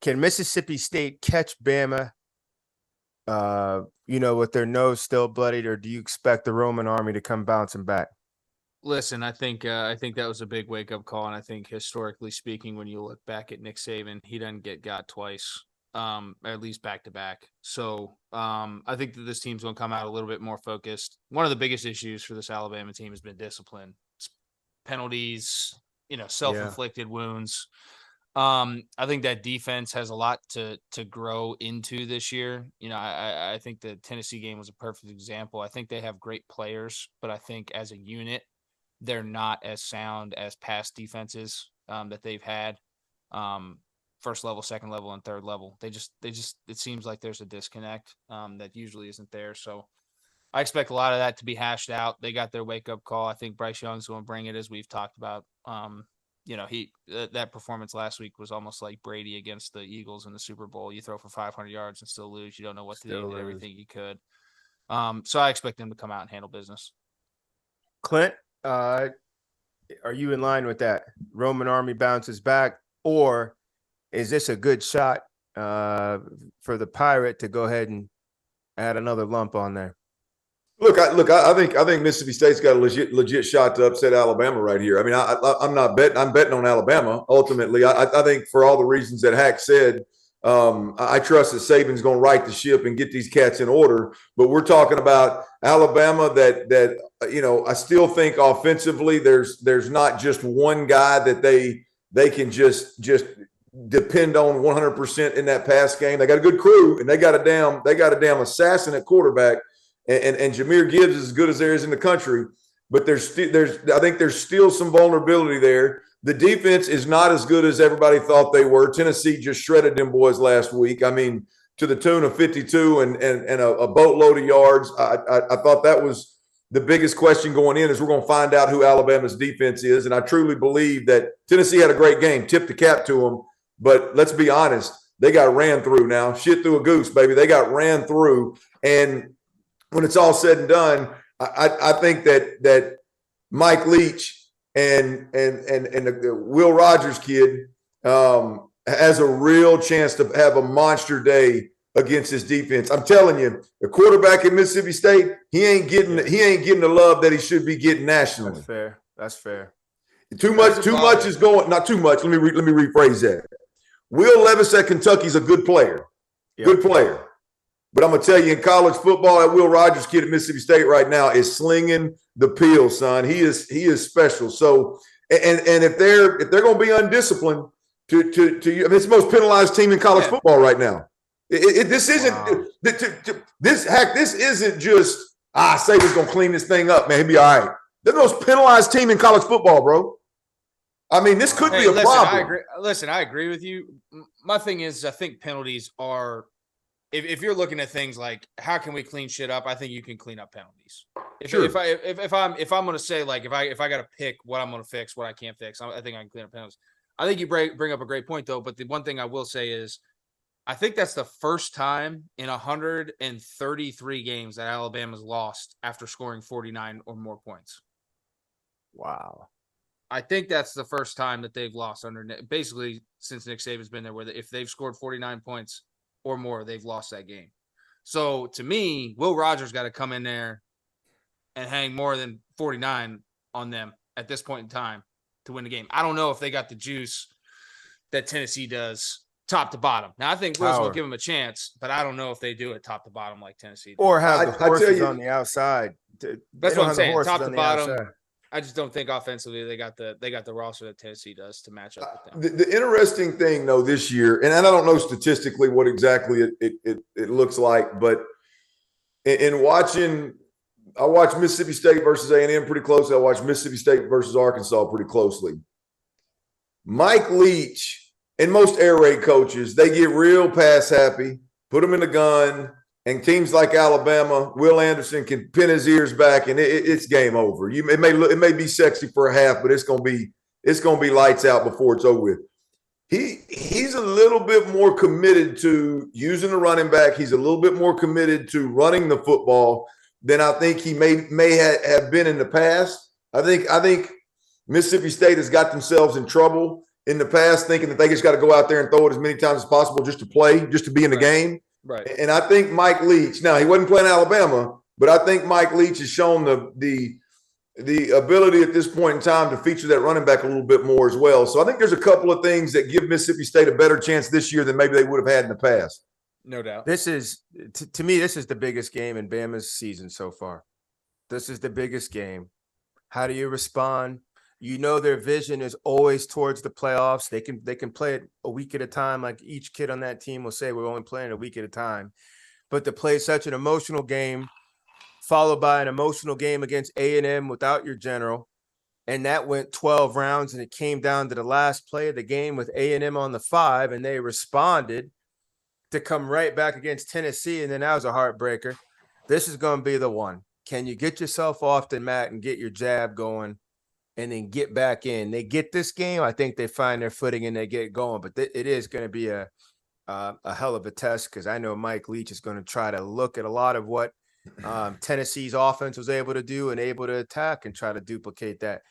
Can Mississippi State catch Bama, with their nose still bloodied, or do you expect the Roman army to come bouncing back? Listen, I think that was a big wake up call, and I think historically speaking, when you look back at Nick Saban, he doesn't get got twice, at least back to back. So I think that this team's going to come out a little bit more focused. One of the biggest issues for this Alabama team has been discipline, penalties, self-inflicted wounds. I think that defense has a lot to grow into this year. I think the Tennessee game was a perfect example. I think they have great players, but I think as a unit, they're not as sound as past defenses that they've had. First level, second level, and third level. They just it seems like there's a disconnect that usually isn't there. So I expect a lot of that to be hashed out. They got their wake up call. I think Bryce Young's going to bring it, as we've talked about. That performance last week was almost like Brady against the Eagles in the Super Bowl. You throw for 500 yards and still lose. You don't know what to do. You did everything you could. So I expect them to come out and handle business. Clint, are you in line with that? Roman army bounces back, or is this a good shot for the Pirate to go ahead and add another lump on there? I think Mississippi State's got a legit shot to upset Alabama right here. I mean, I'm not betting. I'm betting on Alabama. Ultimately, I think for all the reasons that Hack said, I trust that Saban's going to right the ship and get these cats in order. But we're talking about Alabama that I still think offensively there's not just one guy that they can just depend on 100% in that pass game. They got a good crew, and they got a damn assassin at quarterback. And Jahmyr Gibbs is as good as there is in the country, but I think there's still some vulnerability there. The defense is not as good as everybody thought they were. Tennessee just shredded them boys last week. I mean, to the tune of 52 and a boatload of yards. I thought that was the biggest question going in, is we're going to find out who Alabama's defense is. And I truly believe that Tennessee had a great game, tipped the cap to them. But let's be honest, they got ran through now. Shit through a goose, baby. They got ran through. And when it's all said and done, I think that Mike Leach and the Will Rogers kid has a real chance to have a monster day against this defense. I'm telling you, the quarterback at Mississippi State, he ain't getting the love that he should be getting nationally. That's fair. Too much is going. Not too much. Let me rephrase that. Will Levis at Kentucky's a good player. Yep. Good player. But I'm going to tell you, in college football, that Will Rogers kid at Mississippi State right now is slinging the peel, son. He is special. So, and if they're going to be undisciplined, it's the most penalized team in college football right now. This isn't just Saban's going to clean this thing up, man. He'll be all right. They're the most penalized team in college football, bro. I mean, this could be a problem. I agree with you. My thing is, I think penalties are. If you're looking at things like how can we clean shit up, I think you can clean up penalties. If I'm going to say, like, if I got to pick what I'm going to fix, what I can't fix, I think I can clean up penalties. I think you bring up a great point though. But the one thing I will say is, I think that's the first time in 133 games that Alabama's lost after scoring 49 or more points. Wow. I think that's the first time that they've lost basically since Nick Saban's been there, where if they've scored 49 points or more, they've lost that game. So to me, Will Rogers got to come in there and hang more than 49 on them at this point in time to win the game. I don't know if they got the juice that Tennessee does top to bottom. Now, I think Will's will give them a chance, but I don't know if they do it top to bottom like Tennessee does. Or have the horses on the outside. That's what I'm saying, top to bottom. I just don't think offensively they got the roster that Tennessee does to match up with them. The interesting thing, though, this year, and I don't know statistically what exactly it looks like, but in watching, I watch Mississippi State versus A&M pretty closely. I watch Mississippi State versus Arkansas pretty closely. Mike Leach and most air raid coaches, they get real pass happy, put them in the gun. And teams like Alabama, Will Anderson can pin his ears back, and it's game over. It may be sexy for a half, but it's gonna be lights out before it's over with. He's a little bit more committed to using the running back. He's a little bit more committed to running the football than I think he may have been in the past. I think Mississippi State has got themselves in trouble in the past, thinking that they just got to go out there and throw it as many times as possible just to play, just to be in the game. Right. And I think Mike Leach, now he wasn't playing Alabama, but I think Mike Leach has shown the ability at this point in time to feature that running back a little bit more as well. So I think there's a couple of things that give Mississippi State a better chance this year than maybe they would have had in the past. No doubt. This is, to me, this is the biggest game in Bama's season so far. This is the biggest game. How do you respond? You know their vision is always towards the playoffs. They can play it a week at a time. Like each kid on that team will say, we're only playing a week at a time. But to play such an emotional game, followed by an emotional game against A&M without your general, and that went 12 rounds, and it came down to the last play of the game with A&M on the 5, and they responded to come right back against Tennessee, and then that was a heartbreaker. This is going to be the one. Can you get yourself off the mat and get your jab going and then get back in? They get this game, I think they find their footing and they get going, but it is going to be a hell of a test, because I know Mike Leach is going to try to look at a lot of what Tennessee's offense was able to do and able to attack and try to duplicate that.